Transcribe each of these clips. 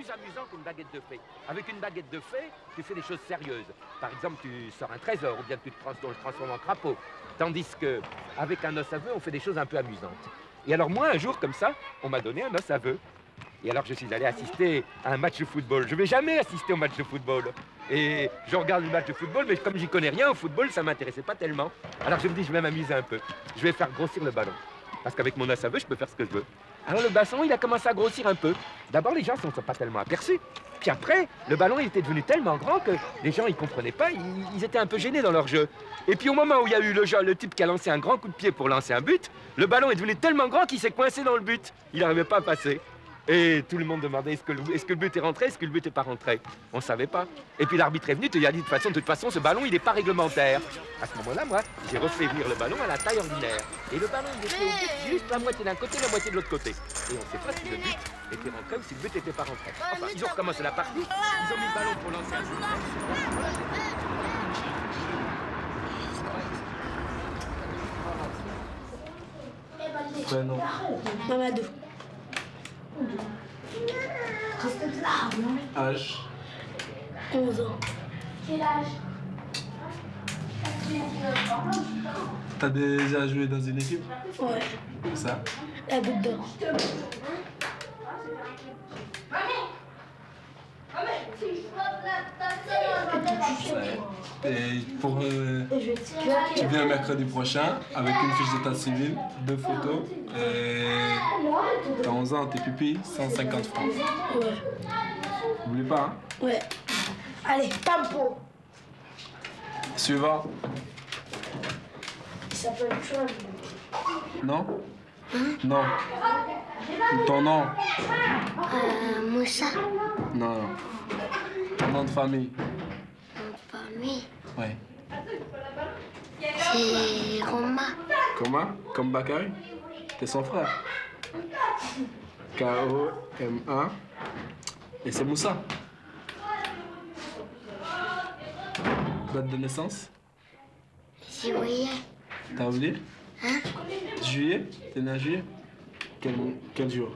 plus amusant qu'une baguette de fée. Avec une baguette de fée, tu fais des choses sérieuses. Par exemple, tu sors un trésor ou bien tu te transformes en crapaud. Tandis qu'avec un os à vœux, on fait des choses un peu amusantes. Et alors moi, un jour, comme ça, on m'a donné un os à vœux. Et alors je suis allé assister à un match de football. Je ne vais jamais assister au match de football. Et je regarde le match de football, mais comme j'y connais rien au football, ça ne m'intéressait pas tellement. Alors je me dis, je vais m'amuser un peu. Je vais faire grossir le ballon. Parce qu'avec mon os à vœux, je peux faire ce que je veux. Alors le ballon, il a commencé à grossir un peu. D'abord, les gens ne sont pas tellement aperçus. Puis après, le ballon il était devenu tellement grand que les gens, ils ne comprenaient pas. Ils étaient un peu gênés dans leur jeu. Et puis au moment où il y a eu le type qui a lancé un grand coup de pied pour lancer un but, le ballon est devenu tellement grand qu'il s'est coincé dans le but. Il n'arrivait pas à passer. Et tout le monde demandait est-ce que le but est rentré, est-ce que le but n'est pas rentré. On ne savait pas. Et puis l'arbitre est venu, il a dit de toute façon, ce ballon, il n'est pas réglementaire. À ce moment-là, moi, j'ai refait venir le ballon à la taille ordinaire. Et le ballon, il était au but juste la moitié d'un côté, la moitié de l'autre côté. Et on ne sait pas si le but était rentré ou si le but n'était pas rentré. Enfin, ils ont recommencé la partie, ils ont mis le ballon pour lancer un but. Prénom. Mamadou. Âge. 11 ans. Quel âge? T'as déjà joué dans une équipe? Ouais. Où ça? La Goutte d'Or. Et pour, tu viens mercredi prochain avec une fiche d'état civil, 2 photos et t'as 11 ans, tes pupilles, 150 francs. Ouais. N'oublie pas, hein? Ouais. Allez, tempo. Suivant. Il s'appelle Chouan. Non? Non. Ton nom? Moussa. Non. Ton nom de famille? Pas lui. Ouais. C'est Roma. Comment? Comme Bakary? T'es son frère. K-O-M-A. Et c'est Moussa. Date de naissance? Juillet. T'as oublié? Hein? Juillet? T'es né en juillet? Quel jour?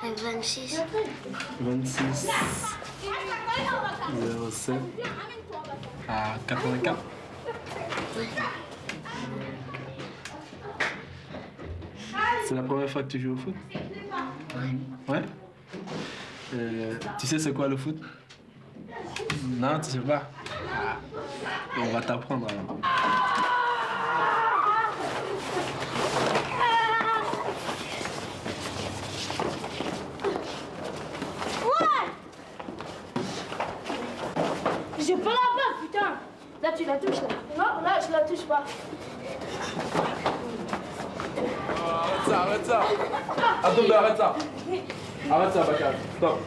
26. 26 07 à 84. Ouais. C'est la première fois que tu joues au foot? Ouais? Tu sais c'est quoi le foot? Non, tu sais pas? On va t'apprendre alors. J'ai pas la balle, putain. Là, tu la touches, là. Non, là, je la touche pas. Arrête ça! Attends, arrête ça! Arrête ça, Bakary. Stop!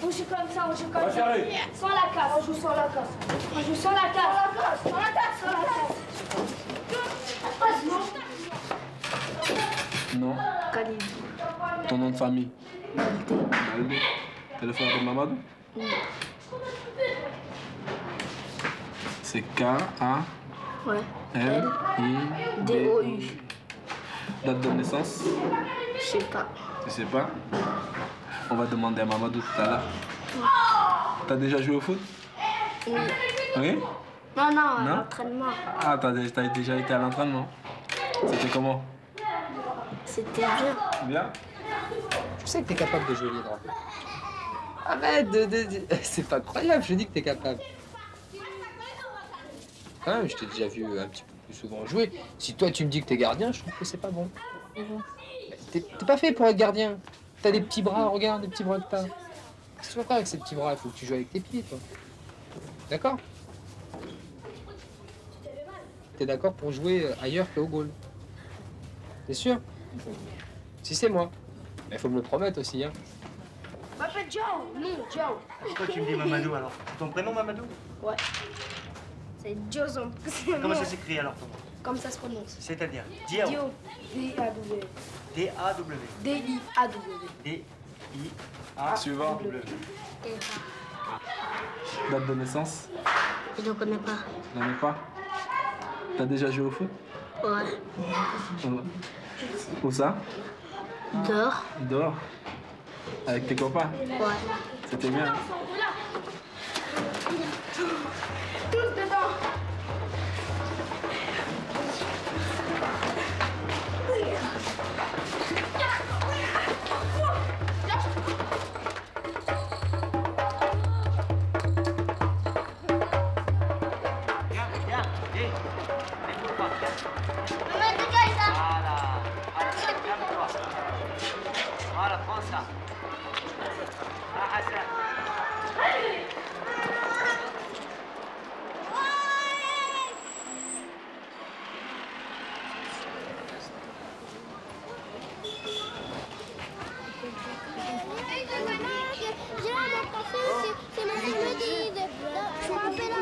On joue comme ça, on joue comme ça. Bakary! Sans la casse, on joue sans la casse. On joue sans la casse. Sans la casse, sans la casse. Non. Khalid. Ton nom de famille? Baldé. T'es le frère de Mamadou? C'est K-A-L-I-D. Ouais. D-O-U. Date de naissance? Je sais pas. Tu sais pas? On va demander à Mamadou tout à l'heure. T'as déjà joué au foot? Oui. Oui? Non, non, à Non? l'entraînement. Ah, t'as déjà été à l'entraînement? C'était comment? C'était bien. Bien? Je sais que t'es capable de jouer libre. Arrête c'est pas croyable, je dis que t'es capable. Hein, je t'ai déjà vu un petit peu plus souvent jouer. Si toi tu me dis que t'es gardien, je trouve que c'est pas bon. T'es pas fait pour être gardien. T'as des petits bras, regarde, des petits bras que t'as. Qu'est-ce que tu vas faire avec ces petits bras? Il faut que tu joues avec tes pieds, toi. D'accord? T'es d'accord pour jouer ailleurs qu'au goal? T'es sûr? Si c'est moi. Mais faut me le promettre aussi, hein. M'appelle Jao. Non, Jao. Pourquoi tu me dis Mamadou alors? Ton prénom Mamadou? Ouais. C'est Jozon. Comment ça s'écrit alors ton nom? Comme ça se prononce. C'est-à-dire Diao. Dio. D-A-W. D-A-W. D-I-A-W. D-I-A. Suivant. Date de naissance? Je ne connais pas. Tu n'en as pas? T'as déjà joué au foot? Ouais. Où ça? Dehors. Dehors? Avec tes copains? Ouais. C'était bien. Tous dedans. Viens, viens. Écoute-moi. Maman, dégage ça. Voilà. Allez, calme-toi. Voilà, prends ça. Ah, Hassan. J'ai la même café, c'est ma fille me dit. Je m'appelle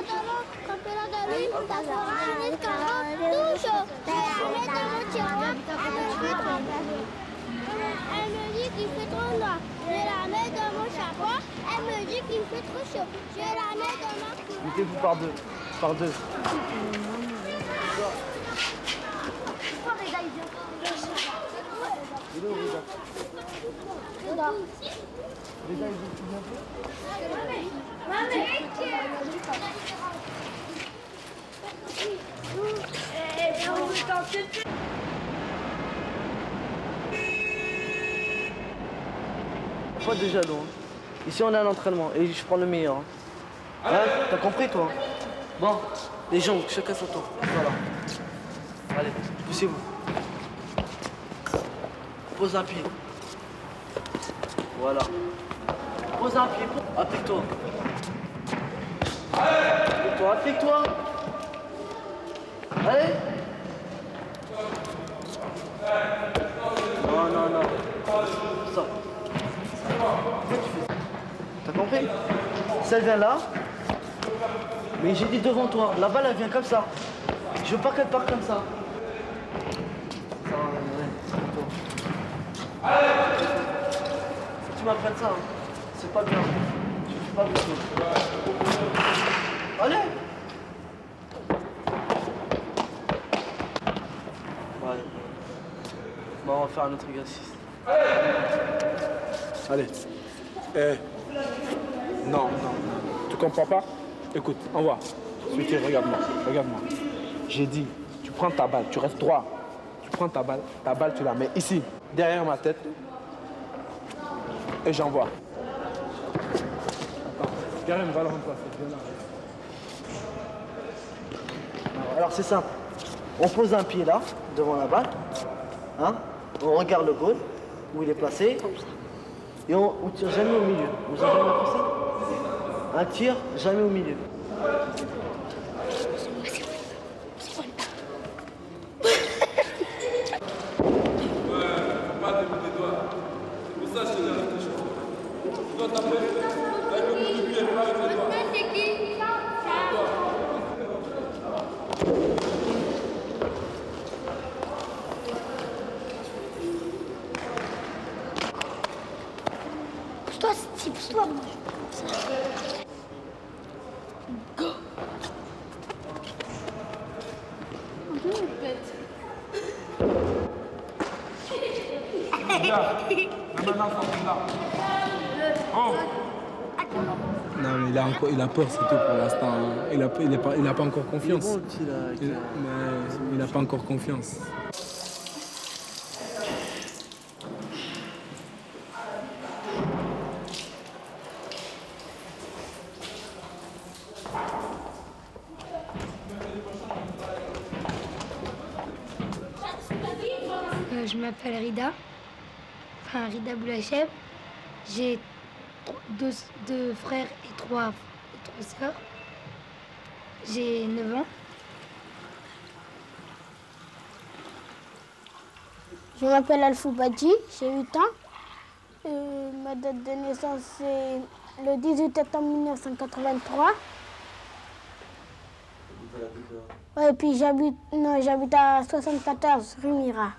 Adamo, ta soirée, touche. Je la mets dans mon tiroir, elle me dit qu'il fait trop noir. Je la mets dans mon chapeau, elle me dit qu'il fait trop chaud. Je la mets dans ma... Mettez-vous par deux. Par deux. Il est où, Rida? Rida, il veut tout bien faire? Pas de jaloux. Hein. Ici, on est à l'entraînement et je prends le meilleur. Hein. Hein? T'as compris, toi? Bon, les jambes, chacun son tour. Voilà. Allez, poussez-vous. Pose un pied. Voilà. Pose un pied. Applique-toi. Applique-toi, applique-toi. Allez. Non, non, non. Ça. T'as compris? Celle vient là. Mais j'ai dit devant toi. La balle, elle vient comme ça. Je veux pas qu'elle parte comme ça. Faut que tu m'apprennes ça. Hein. C'est pas bien. Tu fais pas beaucoup. Allez. Ouais. Bon, on va faire un autre exercice. Allez. Eh. Non, non. Tu comprends pas? Écoute, envoie. Suite, regarde-moi. Regarde-moi. J'ai dit, tu prends ta balle, tu restes droit. Tu prends ta balle, tu la mets ici, derrière ma tête. Et j'envoie. Attends, Karim va le remplacer. Viens là. Alors c'est simple. On pose un pied là, devant la balle. Hein? On regarde le goal, où il est placé. Et on tire jamais au milieu. Vous avez jamais appris ça? Un tir, jamais au milieu. Pousse-toi, Steve, pousse-toi. Go. Oh. Non, mais il a peur, c'est tout pour l'instant. Hein. Il a pas encore confiance. Il est bon, le petit, là, Mais il n'a pas encore confiance. Je m'appelle Rida, enfin Rida Boulachev. J'ai deux frères et trois sœurs. J'ai 9 ans. Je m'appelle Alfou Badji, j'ai 8 ans. Ma date de naissance, c'est le 18 septembre 1983. Ouais, et puis j'habite à 74 rue Mira.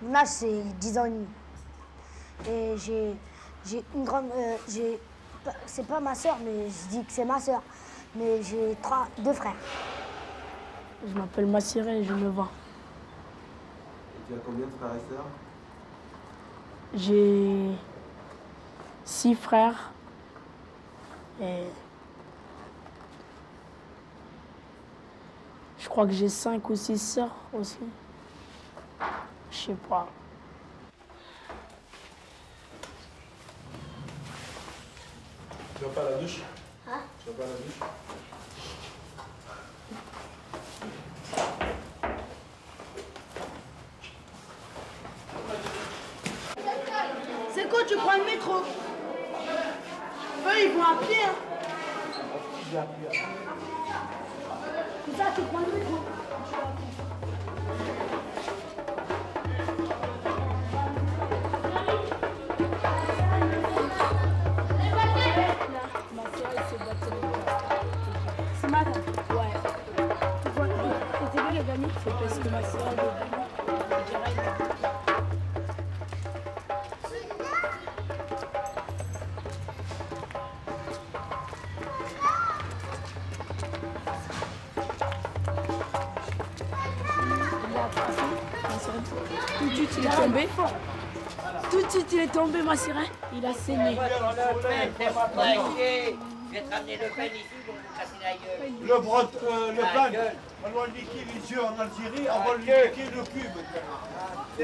Mon âge, c'est 10 ans et demi. Et j'ai une grande... c'est pas ma soeur, mais je dis que c'est ma soeur. Mais j'ai deux frères. Je m'appelle Massiré et j'ai 9 ans. Et tu as combien de frères et sœurs? J'ai 6 frères. Et je crois que j'ai 5 ou 6 sœurs aussi. Je sais pas. Tu vas pas à la douche? Hein? Tu vas pas à la douche? C'est quoi, tu prends le métro? Eux, ils vont à pied. Hein. C'est ça, tu prends le métro. Ce matin? Ouais. Pourquoi? C'était bien les gagner? C'est parce que ma soeur est gagnée. Tout de suite, il est tombé. Tout de suite, il est tombé, ma sirène. Il a saigné. Je vais te ramener le pain ici pour vous casser la gueule. Le pain, on va liquer les yeux en Algérie, on va liquer le cul maintenant. Il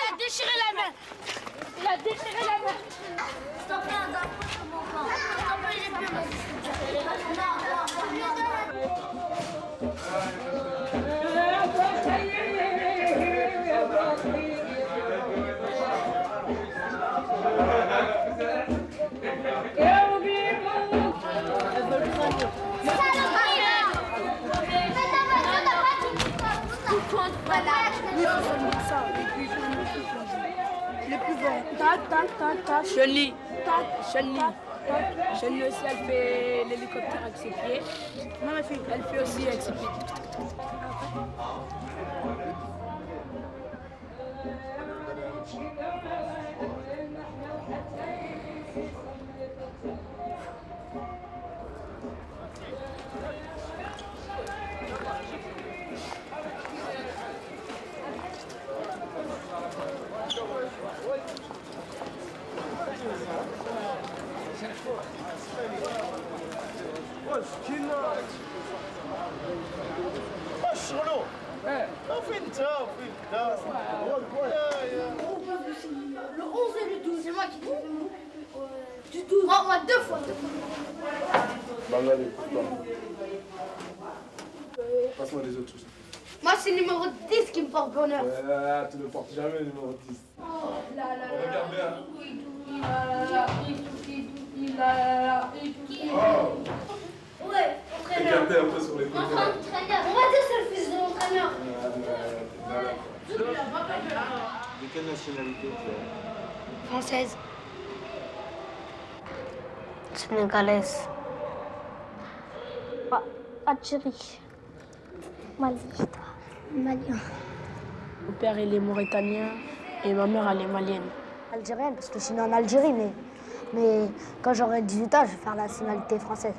a déchiré la main. Il a déchiré la main. S'il te plaît, un drapeau sur mon camp. S'il te plaît, j'ai plus Les plus bons. Tac, tac, tac, tac. Chun-Li. Tac, Chun-Li. Chun-Li aussi, elle fait l'hélicoptère avec ses pieds. Non, elle fait aussi avec ses pieds. Le 11 et le 12, c'est moi qui du 12. Moi, 2 fois. Bangladesh, passe-moi les autres. Moi, c'est le numéro 10 qui me porte bonheur. Ouais, tu ne portes jamais le numéro 10. Regarde bien. Ouais, entraîneur. Regardez un peu sur les côtés. On va dire c'est le fils de l'entraîneur. De quelle nationalité tu es? Française. Sénégalaise. Algérie. Mali. Malien. Mon père, il est mauritanien et ma mère, elle est malienne. Algérienne, parce que je suis née en Algérie, mais quand j'aurai 18 ans, je vais faire la nationalité française.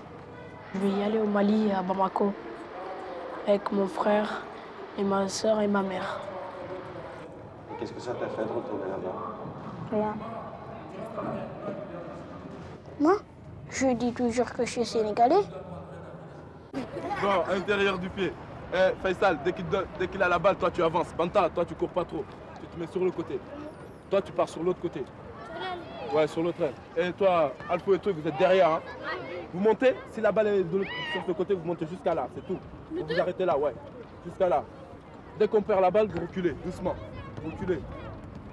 Je vais y aller au Mali, à Bamako, avec mon frère et ma soeur et ma mère. Et qu'est-ce que ça t'a fait de retourner là-bas? Rien. Moi, je dis toujours que je suis sénégalais. Bon, intérieur du pied. Eh, Faisal, dès qu'il a la balle, toi tu avances. Banta, toi tu cours pas trop. Tu te mets sur le côté. Toi tu pars sur l'autre côté. Ouais, sur l'autre aile. Et toi, Alpha et toi, vous êtes derrière. Hein. Vous montez, si la balle est sur ce côté, vous montez jusqu'à là, c'est tout. Vous vous arrêtez là, ouais. Jusqu'à là. Dès qu'on perd la balle, vous reculez, doucement. Vous reculez.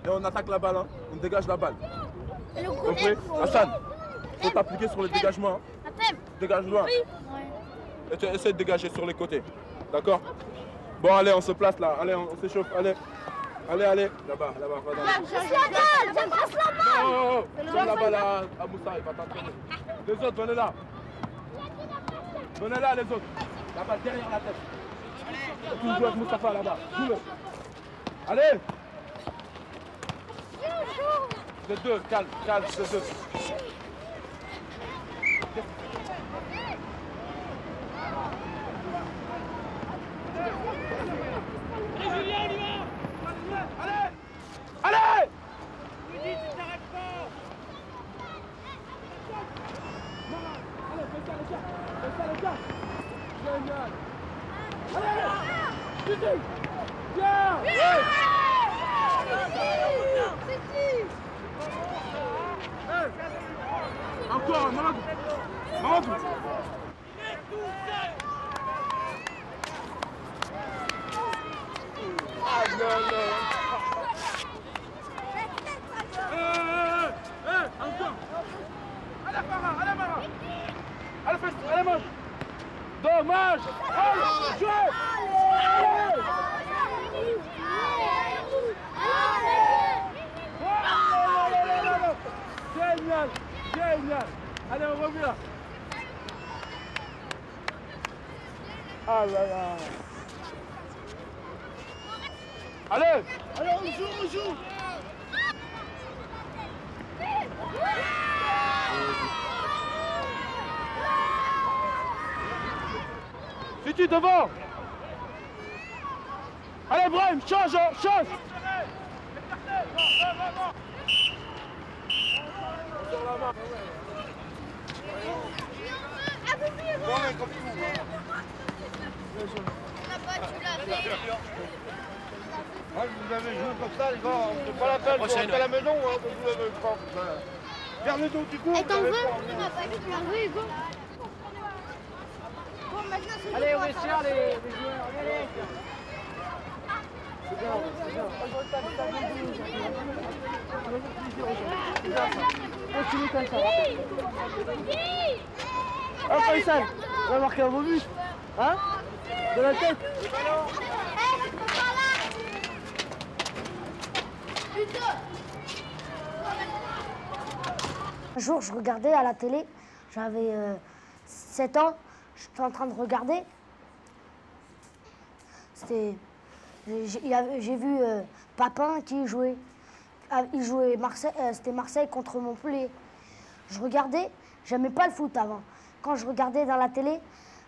Et on attaque la balle, hein. On dégage la balle. Compris? Hassan, faut t'appliquer sur le dégagement. Hein. Dégage loin. Et tu essaies de dégager sur les côtés. D'accord? Bon, allez, on se place là. Allez, on s'échauffe. Allez. Allez. Là-bas, va. Passe la balle, je passe la balle. Oh, donne la balle à Moussa, il va t'entraîner. Les autres, venez là. Venez là, les autres. La balle derrière la tête. Et tu joues avec Moustapha là-bas. Joue-le. Allez. C'est deux, calme, c'est deux. Encore, Mamadou. Mamadou. Ah non, non. Encore. Allez, Mara, allez, Mara. Allez, fais, allez, mange. Dommage. Allez, jouez. Génial, génial. Allez, on revient. Ah là là. Allez, allez, on joue, on joue. Fiti devant. Allez, Brahim, change, change. Vous avez joué comme ça, les gars, c'est pas la peine, vous rentrez à la maison, hein, vous avez pas. Vers le dos du coup. Et t'en veux? T'en veux, Hugo? Allez, on vestiaire les joueurs, allez. C'est bien, c'est bien. Continue comme ça. Oh Faisal, on va marquer un beau but. Hein? De la tête. Un jour, je regardais à la télé, j'avais 7 ans, j'étais en train de regarder. J'ai vu Papin qui jouait. Il jouait Marseille, c'était Marseille contre Montpellier. Je regardais, j'aimais pas le foot avant. Quand je regardais dans la télé,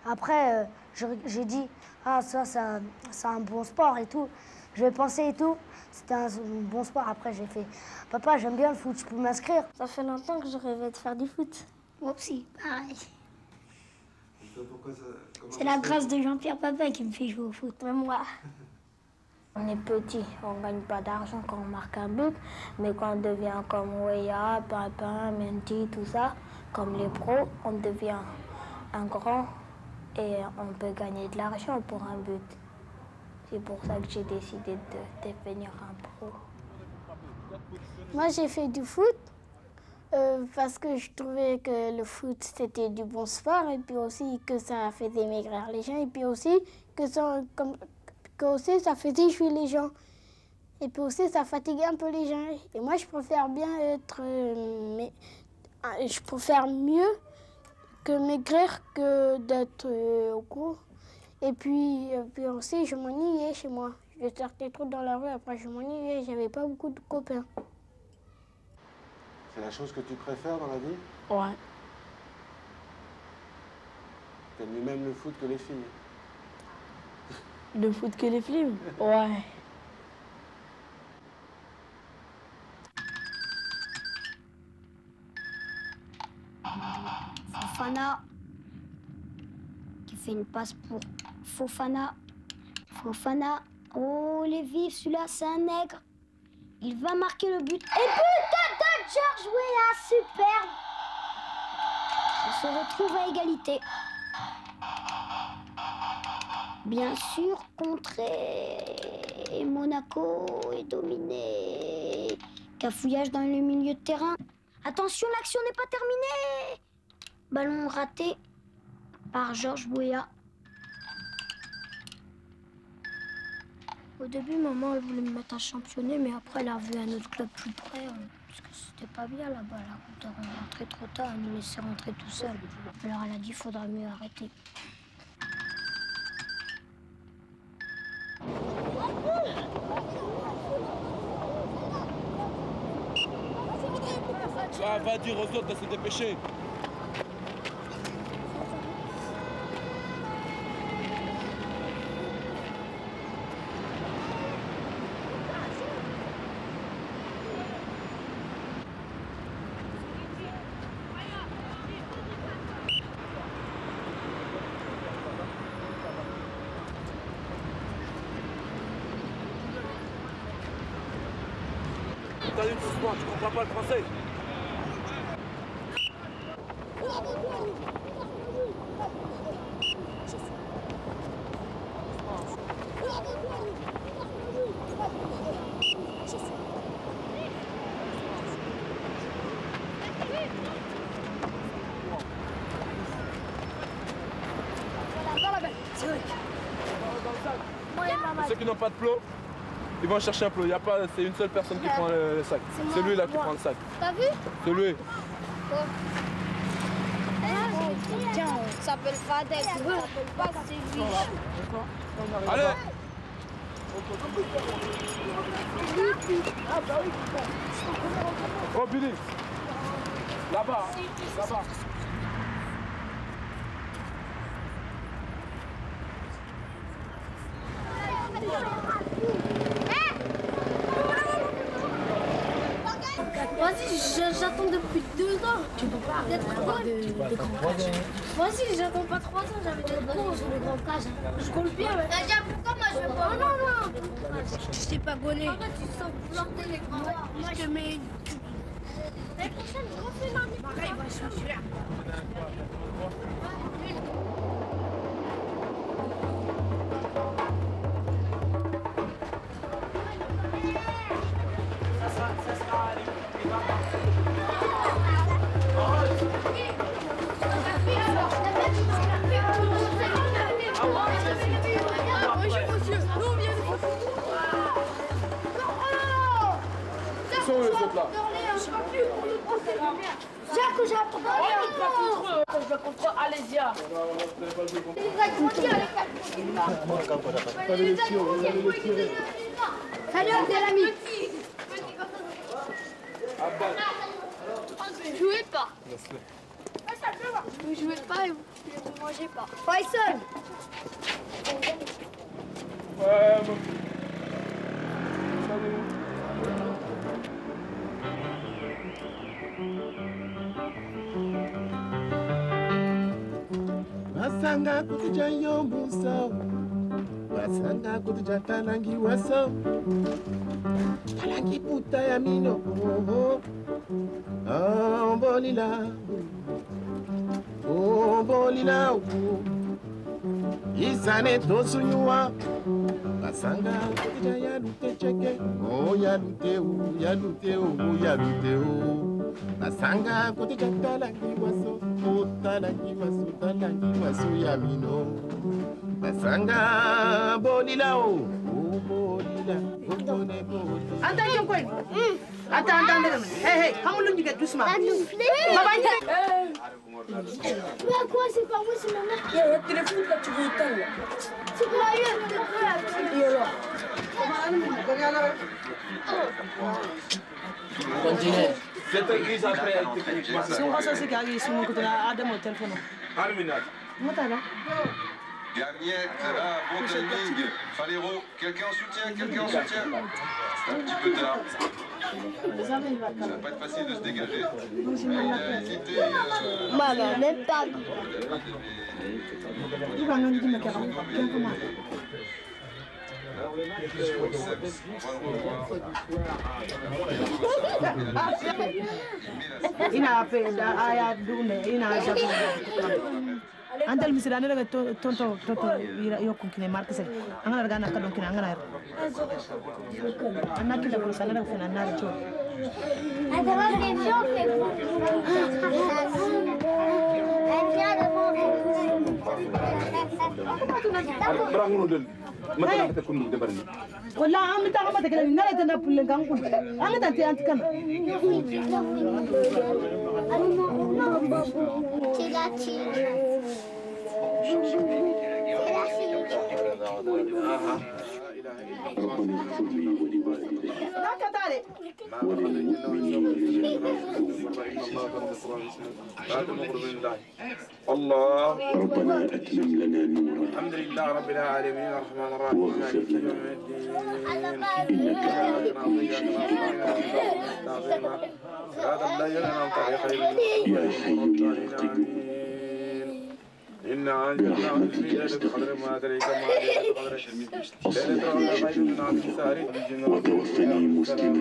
après, j'ai dit, ah ça, c'est un bon sport et tout. Je vais penser et tout. C'était un bon sport. Après, j'ai fait, papa, j'aime bien le foot, je peux m'inscrire. Ça fait longtemps que je rêvais de faire du foot. Moi aussi, pareil. C'est la grâce de Jean-Pierre Papin qui me fait jouer au foot, même moi. On est petit, on ne gagne pas d'argent quand on marque un but, mais quand on devient comme Weah, Papin, Mendy, tout ça, comme les pros, on devient un grand et on peut gagner de l'argent pour un but. C'est pour ça que j'ai décidé de devenir un pro. Moi, j'ai fait du foot parce que je trouvais que le foot, c'était du bon sport et puis aussi que ça faisait maigrir les gens et puis aussi que ça faisait jouer les gens. Et puis aussi, ça fatiguait un peu les gens. Et moi, je préfère bien être... je préfère mieux que maigrir que d'être au cours. Et puis aussi, je m'ennuyais chez moi. Je sortais trop dans la rue, après je m'ennuyais, j'avais pas beaucoup de copains. C'est la chose que tu préfères dans la vie? Ouais. T'aimes mieux même le foot que les filles? Le foot que les films? Ouais. Fofana qui fait une passe pour Fofana. Fofana. Oh, les vifs, celui-là, c'est un nègre. Il va marquer le but. Et but de Georges Weah, superbe. On se retrouve à égalité. Bien sûr, contré. Monaco est dominé. Cafouillage dans le milieu de terrain. Attention, l'action n'est pas terminée. Ballon raté par Georges Weah. Au début, maman, elle voulait me mettre à championner, mais après, elle a vu un autre club plus près, parce que c'était pas bien là-bas. La route est rentrée trop tard, elle nous laissait rentrer tout seul. Alors elle a dit, il faudra mieux arrêter. Ça va dire aux autres de se dépêcher. Salut, doucement, tu comprends pas le français. Ceux qui n'ont pas de plot, ils vont chercher un plot. Il y a pas, c'est une seule personne qui prend le sac. C'est lui là qui prend le sac. T'as vu? C'est lui. Tiens, ça s'appelle Fadel. Ça s'appelle pas Sylvie. Allez! Oh Billy! Là-bas, là-bas. Vas-y, j'attends depuis 2 ans. Tu peux pas arrêter d'avoir des grands cages. Vas-y, j'attends pas 3 ans, j'avais des gros sur les grands cages. Je compte bien, mais... Pourquoi moi je veux pas? Non. Je t'ai pas gonné. Arrête, tu sens planter les grands cages. Moi je te mets une... L'année prochaine, je refais l'année. Pareil, va changer. Jacques, je vais contre Alésia. Salut, Abdelhamid. Vous jouez pas. Vous jouez pas et vous mangez pas. Faisal. Basanga kutija yombuso, basanga kutija talangi waso, talangi puta ya mino, ombolila, isane tosunyua, basanga kutija yalute cheke, yalute basanga kutija talangi waso. Talangi waso ya mino basanga bolila bolila Anta yokoy. Anta. Hey, hamulun diga doucement. Mabanja. Mais quoi, c'est pas moi, c'est ma mère. Il y a le téléphone là, tu veux éteindre là. C'est pour la gueule. Continue. Cette église après a été Si on va s'asseoir avec ici, on côté là, Adam au téléphone. Arminat. Motala. Gagnette, Bontelming, Falero, quelqu'un en soutien, C'est un petit peu tard. Ça va pas être facile de se dégager. Il a hésité. Maman, même pas. Il va nous dire, mais comment? Ina penda aya dume ina jabu. Andal misirane daga tonto yo kunkine marke se angana daga nakka donkine angana anaki da ko sala daga fena nar jo Ada va des gens wala am ta ma ta kala ngala ta na pulle kan kun an ta ti antikan الله ربنا أتمم لنا نورنا الحمد لله رب العالمين الرحمن الرحيم مالك يوم الدين إنك على كل شيء هذا الذي أنعمت عليه خير يا حي يا قيوم إن وتوفني مسلما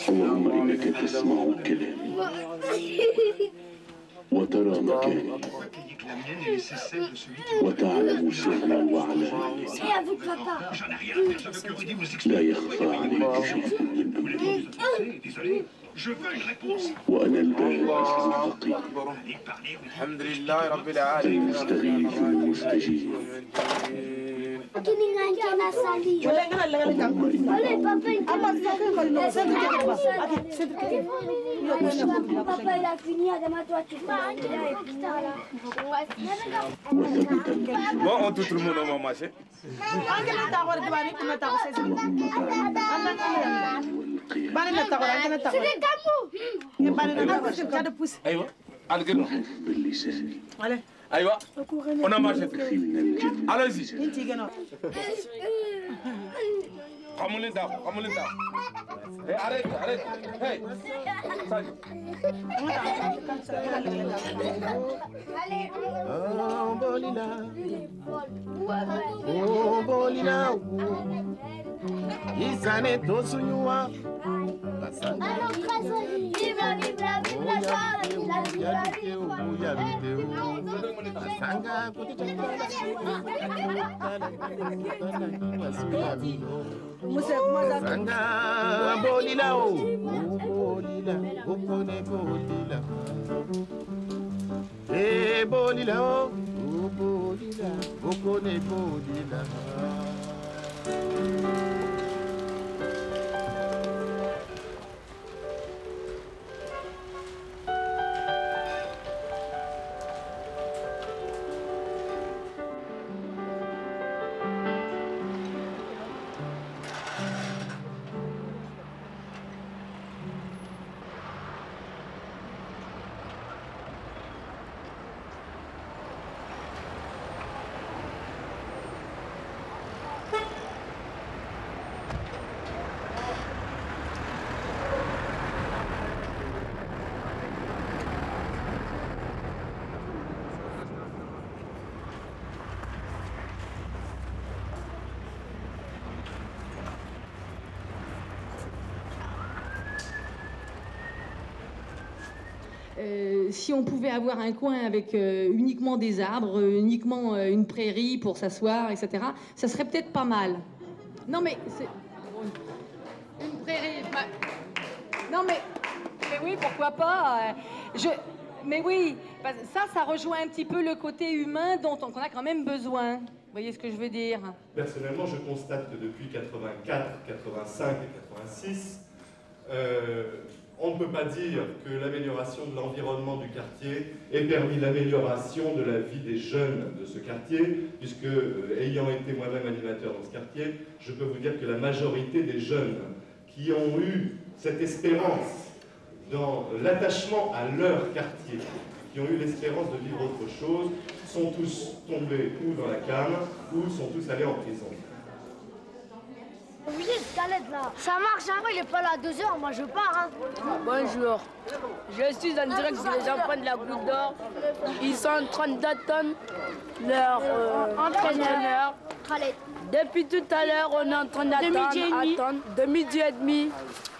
اللهم إنك تسمع كلامي وترى مكاني وتعلم سري وعلاني لا يخفى عليك شيء من أمري وأنا الآن فقير الحمد لله رب العالمين فاستغيث المستجيب Papa, il a fini, Adama, toi, tu Bon, on tout le monde, on va marcher. Allez. Aïwa, on a marché. Allez-y. Hey, arrête, arrête. Hey. Oh, Bolina. Oh, Bolina. Isane Tosunyua. Sanga bolila o bolila opone bolila e bolila o bolila opone bolila Si on pouvait avoir un coin avec uniquement des arbres, uniquement une prairie pour s'asseoir, etc., ça serait peut-être pas mal. Non mais c'est... Une prairie... Non mais oui, pourquoi pas. Mais oui, ça rejoint un petit peu le côté humain dont on a quand même besoin. Vous voyez ce que je veux dire? Personnellement, je constate que depuis 84, 85 et 86, on ne peut pas dire que l'amélioration de l'environnement du quartier ait permis l'amélioration de la vie des jeunes de ce quartier, puisque, ayant été moi-même animateur dans ce quartier, je peux vous dire que la majorité des jeunes qui ont eu cette espérance dans l'attachement à leur quartier, qui ont eu l'espérance de vivre autre chose, sont tous tombés ou dans la came, ou sont tous allés en prison. Oui, Scarlett là, ça marche, hein. Il est pas là à 2 heures, moi je pars. Hein. Bonjour, je suis en direct sur les enfants de la Goutte d'Or. Ils sont en train d'attendre leur entraîneur. Depuis tout à l'heure, on est en train d'attendre de midi et demi.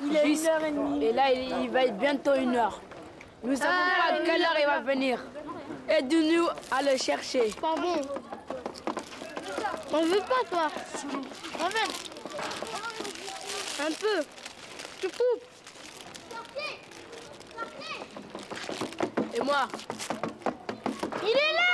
Il est 1h30. Et là, il va être bientôt 1h. Nous ne savons pas à quelle heure il va venir. Aide-nous à le chercher. Pas bon. On veut pas, toi. En fait. Un peu. Tu coupes. Et moi? Il est là!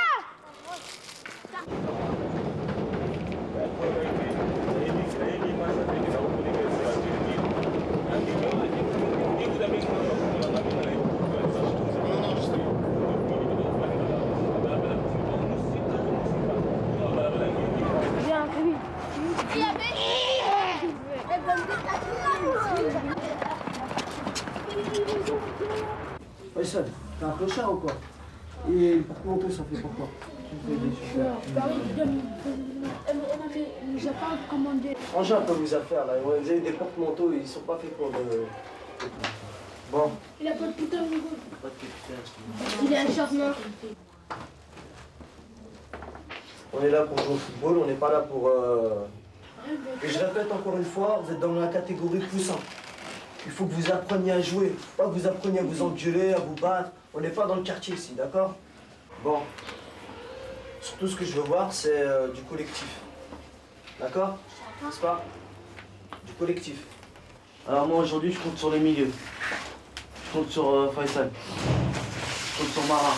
Wesh, t'es un clochard ou quoi? Et pour monter, ça fait pourquoi? J'ai pas commandé. Rangez un peu vos affaires là, vous avez des porte-manteaux, ils sont pas faits pour de... Bon. Il a pas de putain de goût. Pas de putain. Il a un charbon. On est là pour jouer au football, on n'est pas là pour... Et je répète encore une fois, vous êtes dans la catégorie poussant. Il faut que vous appreniez à jouer, pas que vous appreniez à vous engueuler, à vous battre. On n'est pas dans le quartier ici, d'accord? Bon. Surtout ce que je veux voir, c'est du collectif. D'accord? N'est-ce pas? Du collectif. Alors moi aujourd'hui, je compte sur les milieux. Je compte sur Faisal. Je compte sur Mara.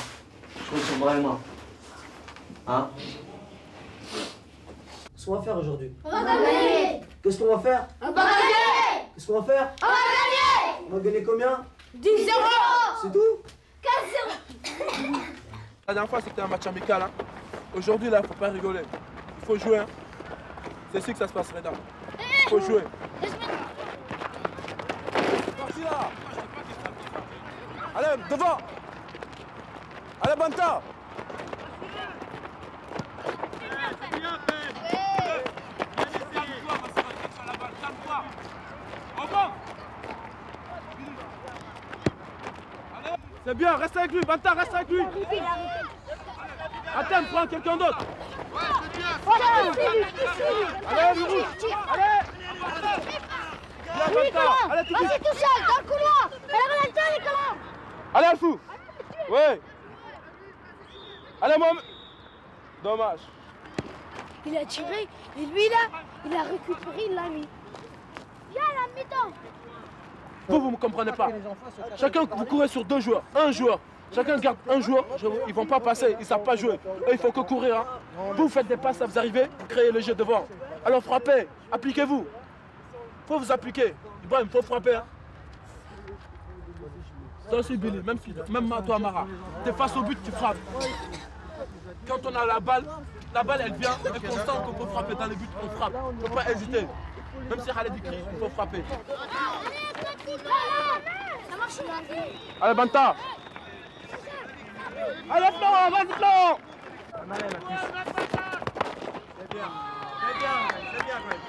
Je compte sur Brahima. Hein? Qu'est-ce qu'on va faire aujourd'hui? On va gagner. Qu'est-ce qu'on va faire? On va gagner. Qu'est-ce qu'on va faire? On va gagner. On va gagner combien? 10-0. C'est tout? 4-0. La dernière fois, c'était un match amical. Hein. Aujourd'hui, là, faut pas rigoler. Il faut jouer. Hein. C'est ici que ça se passe, Reda. Il faut jouer. C'est parti là. Allez, devant. Allez, Banta. C'est bien, reste avec lui, Banta, reste avec lui. Attends, prends quelqu'un d'autre. Allez, le rouge. Allez. Vas-y, tout seul, dans le couloir. Alors, Nicolas. Allez, Alfou. Ouais. Allez, Mohamed. Dommage. Il a tiré, et lui, là, il a récupéré, il l'a mis. Viens, la mi-temps. Vous ne me comprenez pas. Chacun, vous courez sur 2 joueurs, 1 joueur. Chacun garde 1 joueur, ils ne vont pas passer, ils ne savent pas jouer. Eux, il faut que courir. Hein. Vous faites des passes, vous arrivez, vous créez le jeu devant. Alors frappez, appliquez-vous. Il faut vous appliquer. Ibrahim, il faut frapper. Hein. Toi aussi, Billy, même toi, Mara. Tu es face au but, tu frappes. Quand on a la balle elle vient, et qu'on sent qu'on peut frapper dans les buts, on frappe. Il ne faut pas hésiter. Même si Khaled crie, il faut frapper. Allez, Banta. Allez, Florent, vas-y, Florent. C'est bien, c'est bien, c'est bien, Greg.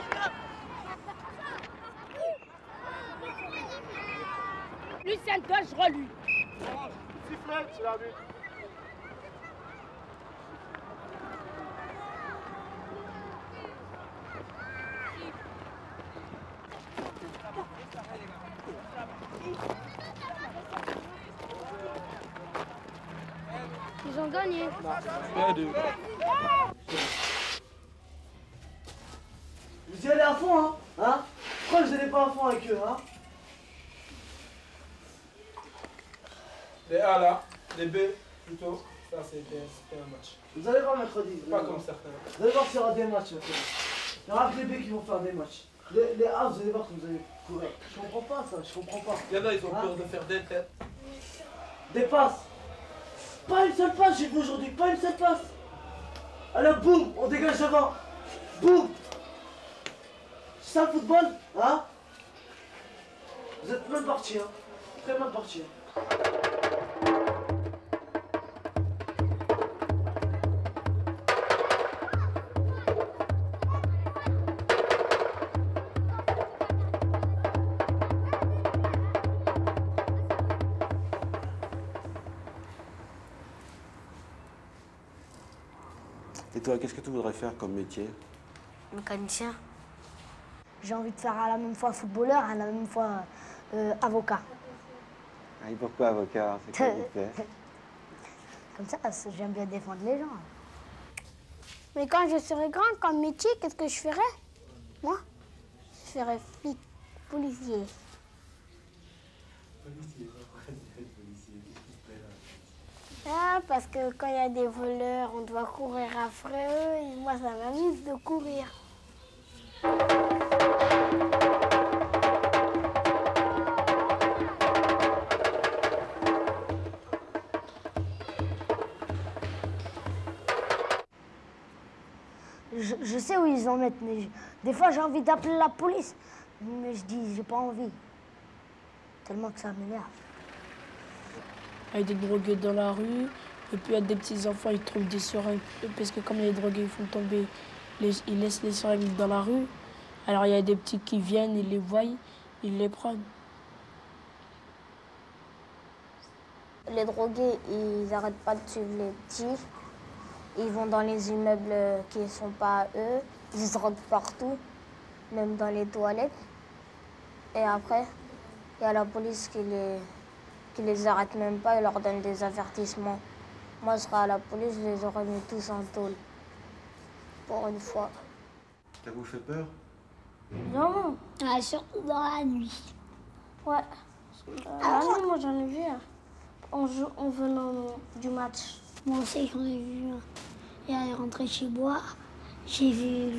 Lui, c'est un dangereux, lui. Sifflet, c'est l'arbitre. Ils ont gagné. Vous y allez à fond, hein? Pourquoi vous n'allez pas à fond avec eux, hein? Les A là, les B plutôt, ça c'était un match. Vous allez voir mercredi. Pas comme certains. Vous allez voir qu'il y aura des matchs mercredi. Il y aura que les B qui vont faire des matchs. Les A, vous allez voir que vous allez courir. Je comprends pas ça, je comprends pas. Il y en a, ils ont peur de faire des têtes. Des passes. Pas une seule passe, j'ai vu aujourd'hui, pas une seule passe. Alors boum, on dégage devant. Boum. C'est ça le football, hein? Vous êtes mal partis, hein? Très mal partis. Hein. Et toi, qu'est-ce que tu voudrais faire comme métier? Mécanicien. J'ai envie de faire à la même fois footballeur, à la même fois avocat. Et pourquoi avocat? C'est quoi qui te plaît? Comme ça, j'aime bien défendre les gens. Mais quand je serai grande, comme métier, qu'est-ce que je ferai? Moi, je ferai flic, policier. Ah, parce que quand il y a des voleurs, on doit courir après eux, et moi, ça m'amuse de courir. Je sais où ils en mettent, mais des fois j'ai envie d'appeler la police. Mais je dis, j'ai pas envie. Tellement que ça m'énerve. Il y a des drogués dans la rue, et puis il y a des petits enfants, ils trouvent des seringues. Parce que comme les drogués font tomber, ils laissent les seringues dans la rue. Alors il y a des petits qui viennent, ils les voient, ils les prennent. les drogués, ils n'arrêtent pas de suivre les petits. Ils vont dans les immeubles qui ne sont pas à eux. Ils se droguent partout, même dans les toilettes. Et après, il y a la police qui les arrête même pas et leur donne des avertissements. Moi, je serais à la police, je les aurais mis tous en tôle. Pour une fois. Ça vous fait peur? Non. Ah, surtout dans la nuit. Ouais. La nuit, moi, j'en ai vu en venant du match. Moi aussi, j'en ai vu un. Et elle est rentrée chez moi. J'ai vu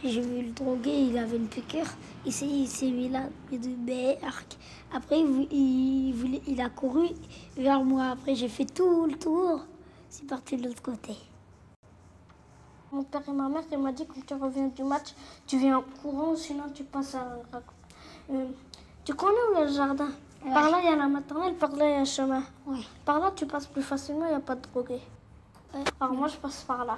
le drogué, il avait une piqûre. Il s'est mis là, de berk. Après, il a couru vers moi. Après, j'ai fait tout le tour. C'est parti de l'autre côté. Mon père et ma mère, ils m'ont dit quand tu reviens du match, tu viens en courant, sinon tu passes à... tu connais où le jardin? Ouais. Par là, il y a la maternelle, par là, il y a un chemin. Ouais. Par là, tu passes plus facilement, il n'y a pas de drogué. Ouais. Alors moi, je passe par là.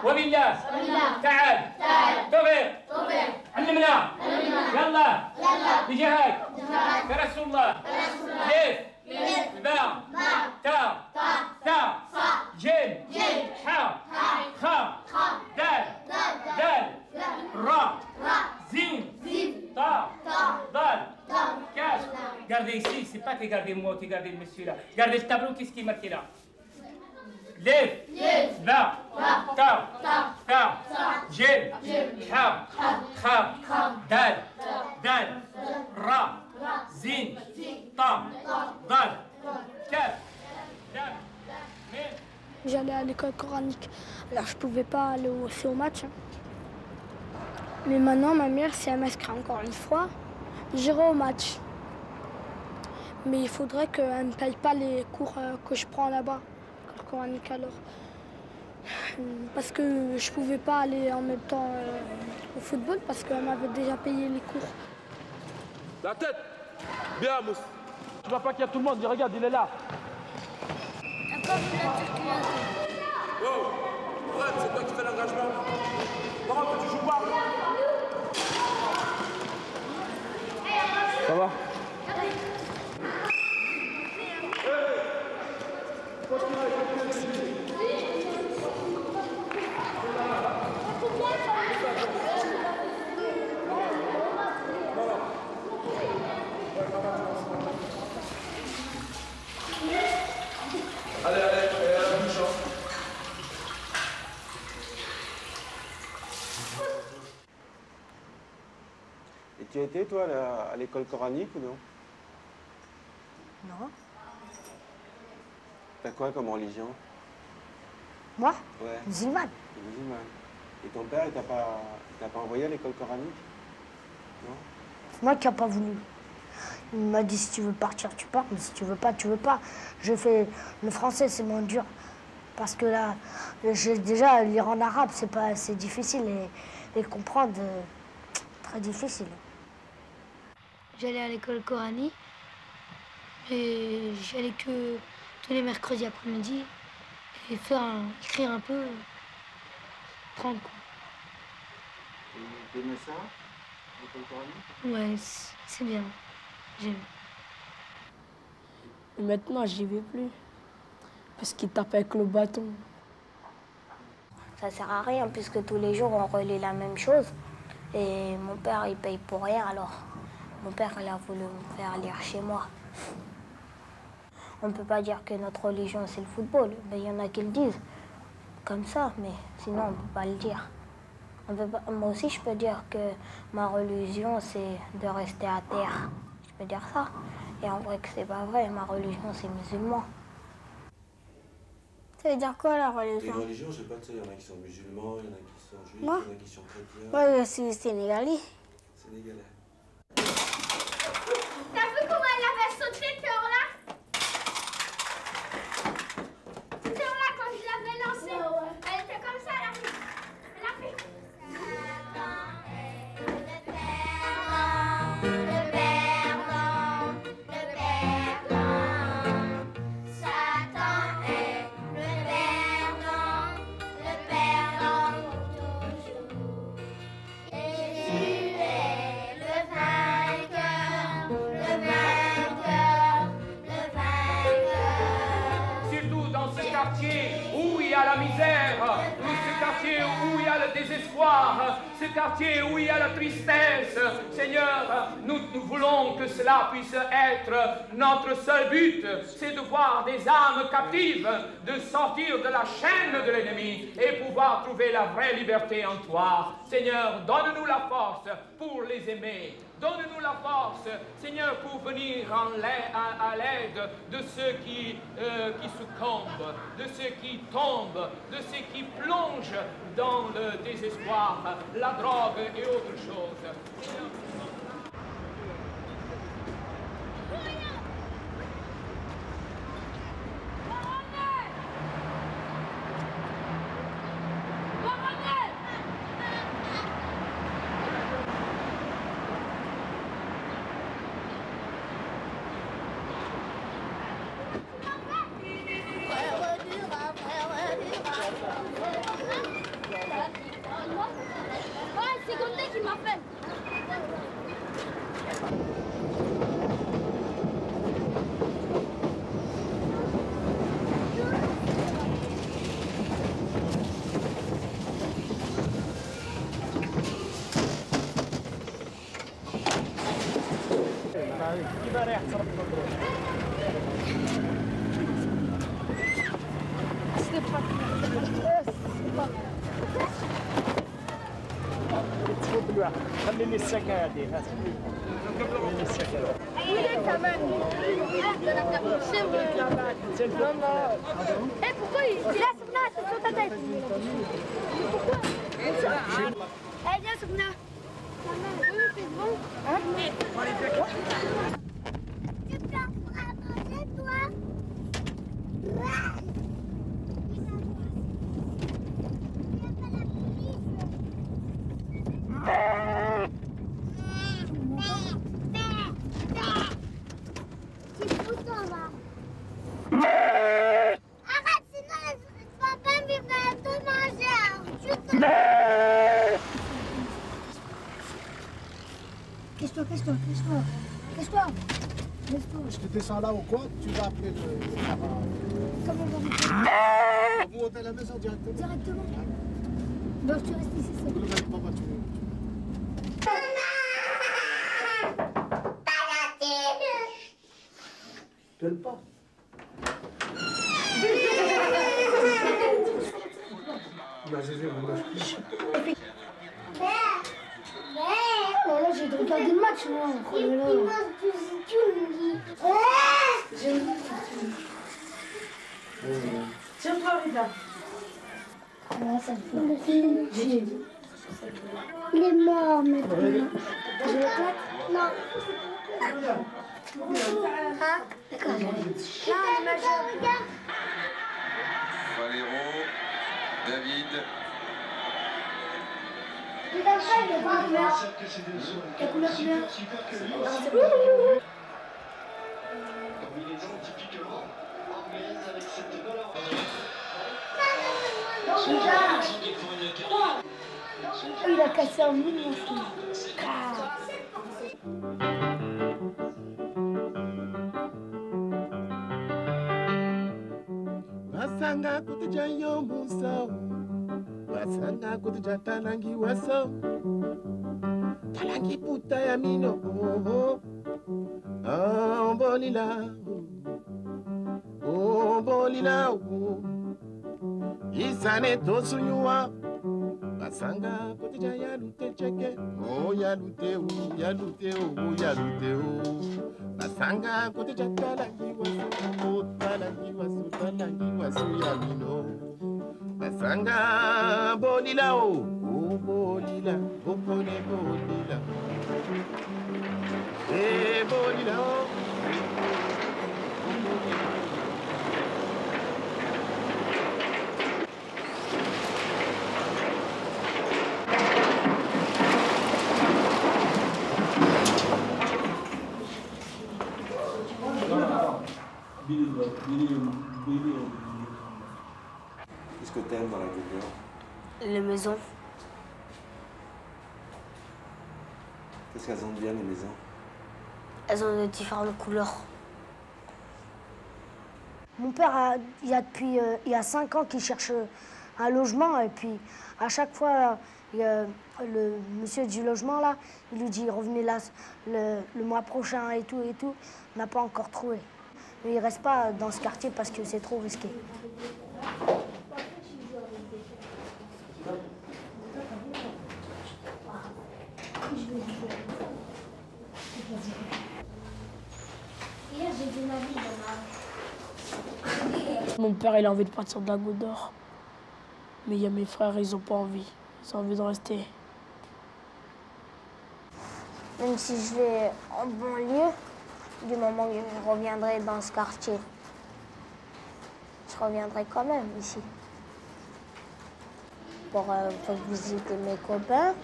وبالله تعال توفيق علمنا يلا بجهاد كرسول الله ليف باء تاء جيم حاء خاء دال راء زين طاء ضال كاف. Regardez ici, c'est pas que regardez moi, que regardez le monsieur là. Regardez le tableau, qu'est-ce qui est marqué là? ليف باء تاء جيم حاء دال راء زين طاء ضال كاف لام ميم. J'allais à l'école coranique, alors je pouvais pas aller au match. Mais maintenant, ma mère, si elle m'inscrit encore une fois, j'irai au match. Mais il faudrait qu'elle ne paye pas les cours que je prends là-bas. Coranique alors. Parce que je pouvais pas aller en même temps au football parce qu'elle m'avait déjà payé les cours. La tête. Bien, Mousse. Tu vois pas qu'il y a tout le monde, regarde, il est là. T'as pas vu la circulation? Oh, ouais, c'est toi qui fais l'engagement. Comment tu joues pas? Ça va? Allez, bouge. Et tu étais, toi, à l'école coranique ou non? Non. T'as quoi comme religion? Moi? Ouais. Musulmane. Musulmane. Et ton père, il t'a pas envoyé à l'école coranique? Non? C'est moi qui n'ai pas voulu. Il m'a dit si tu veux partir, tu pars, mais si tu veux pas, tu veux pas. Je fais le français, c'est moins dur. Parce que là, déjà, lire en arabe, c'est difficile et comprendre, très difficile. J'allais à l'école coranique et j'allais que tous les mercredis après-midi et écrire un peu, prendre quoi. Et t'aimais ça, l'école coranique? Ouais, c'est bien. J'aime. Et maintenant, j'y vais plus. Parce qu'il tape avec le bâton. Ça sert à rien puisque tous les jours on relit la même chose. Et mon père il paye pour rien alors. Mon père il a voulu me faire lire chez moi. On ne peut pas dire que notre religion c'est le football. Mais il y en a qui le disent comme ça, mais sinon on ne peut pas le dire. On peut pas... Moi aussi je peux dire que ma religion c'est de rester à terre. Je peux dire ça. Et en vrai que c'est pas vrai, ma religion c'est musulman. Ça veut dire quoi la religion? Les religions, je sais pas, tu sais, il y en a qui sont musulmans, il y en a qui sont juifs, Moi? il y en a qui sont chrétiens. Moi je suis sénégalais. Sénégalais. T'as vu comment elle avait sauté Théola? Théola, quand je l'avais lancée, elle était comme ça, elle a fait. Elle a fait. Où il y a la misère, ce quartier où il y a le désespoir, ce quartier où il y a la tristesse. Seigneur, nous voulons que cela puisse être notre seul but, c'est de voir des âmes captives, de sortir de la chaîne de l'ennemi et pouvoir trouver la vraie liberté en toi. Seigneur, donne-nous la force pour les aimer. Donne-nous la force, Seigneur, pour venir à l'aide de ceux qui succombent, de ceux qui tombent, de ceux qui plongent dans le désespoir, la drogue et autre chose. Seigneur, c'est Gondé qui m'appelle. خليني السكة هذه خليني السكة Eh, pourquoi il laisse Soumna sur ta tête? Pourquoi? Eh, viens Soumna. Oui, c'est bon. Hein? Tu peux approcher toi? Arrête, sinon papa va te manger. Casse-toi. Je te descends là ou quoi? Tu vas appeler le travail. Comment on va Vous montez à la maison directement. Directement. Donc tu restes ici, c'est bon. Gueule pas. Oh là, j'ai regardé le match, moi. Oh là là. Tiens-toi, Rita. Ah, ça me fait chier. Il est mort maintenant. Je le claque? Non. Ah, d'accord. Regarde. Valero, David. Il a pas de couleur. La couleur couleur. Typiquement anglaise avec cette valeur. Il a cassé un bout de mon fou. Basanga kutuja yomusa, basanga kutuja talangi wasa, talangi puta ya mino, ombolila, ombolila, isane tosunyua, basanga kutuja ya lute cheke, oh ya lute o, ya lute o, ya lute o. Basanga kutuja talangi wasu, oh talangi wasu ya mino. Basanga bolila o, oh bolila, bokone bolila. Eh bolila o. Qu'est-ce que t'aimes dans la culture? Les maisons. Qu'est-ce qu'elles ont de bien, les maisons? Elles ont de différentes couleurs. Mon père, il y a 5 ans qu'il cherche un logement et puis à chaque fois, le monsieur du logement, là, il lui dit revenez là le mois prochain et tout. On n'a pas encore trouvé. Mais il ne reste pas dans ce quartier parce que c'est trop risqué. Mon père, il a envie de partir de la Goutte d'Or. Mais il y a mes frères, ils n'ont pas envie. Ils ont envie de rester. Même si je vais en banlieue, du moment où je reviendrai dans ce quartier, je reviendrai quand même ici. Pour visiter mes copains,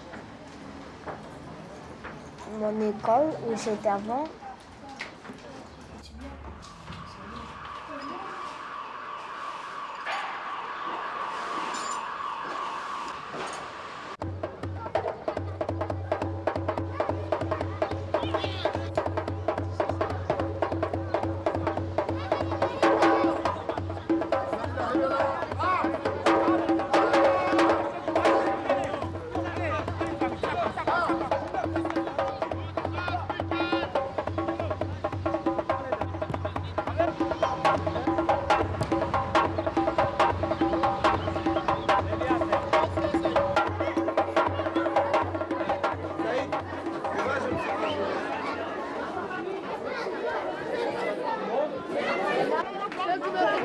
mon école où j'étais avant.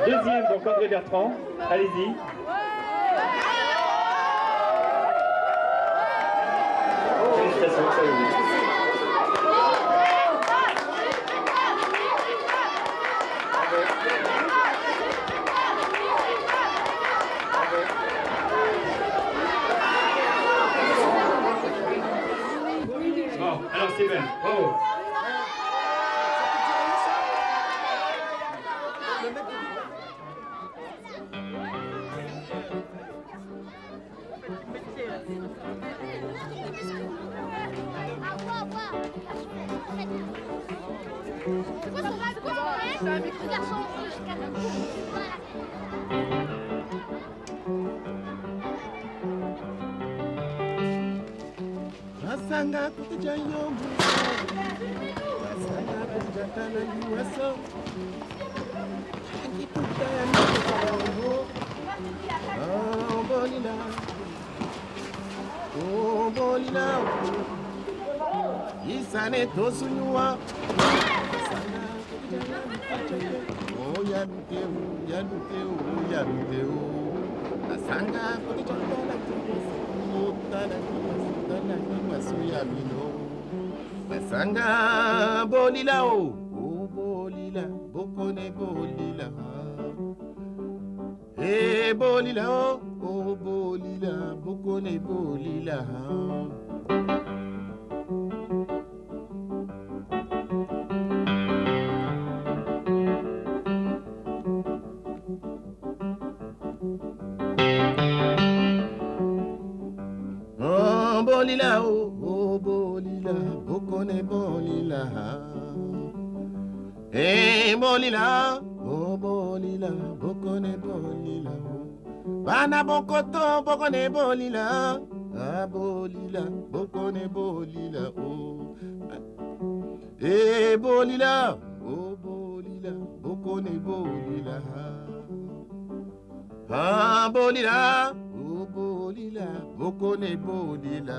Deuxième, donc André Bertrand. Allez-y. Félicitations, ça y est. Bon, alors c'est bien. Bravo. Basanga kutuja yombu, basanga kutuja talangi waso, talangi puta ya mino, ombolila, ombolila, isane tosunyua, basanga kutuja yombu, oh ya luteu, ya luteu, ya luteu, basanga kutuja talangi waso, talangi waso. Ya mino. Basanga bolila o, oh bolila, bokone bolila. Eh bolila o, oh bolila, bokone bolila. Oh bolila o. Bolila, bokone bolila, eh bolila, Oh bolila, bokone bolila. Bana bokoto, bokone bolila. Ah bolila, bokone bolila. Oh. Eh bolila, oh bolila, bokone bolila. Ah bolila, oh bolila, bokone bolila.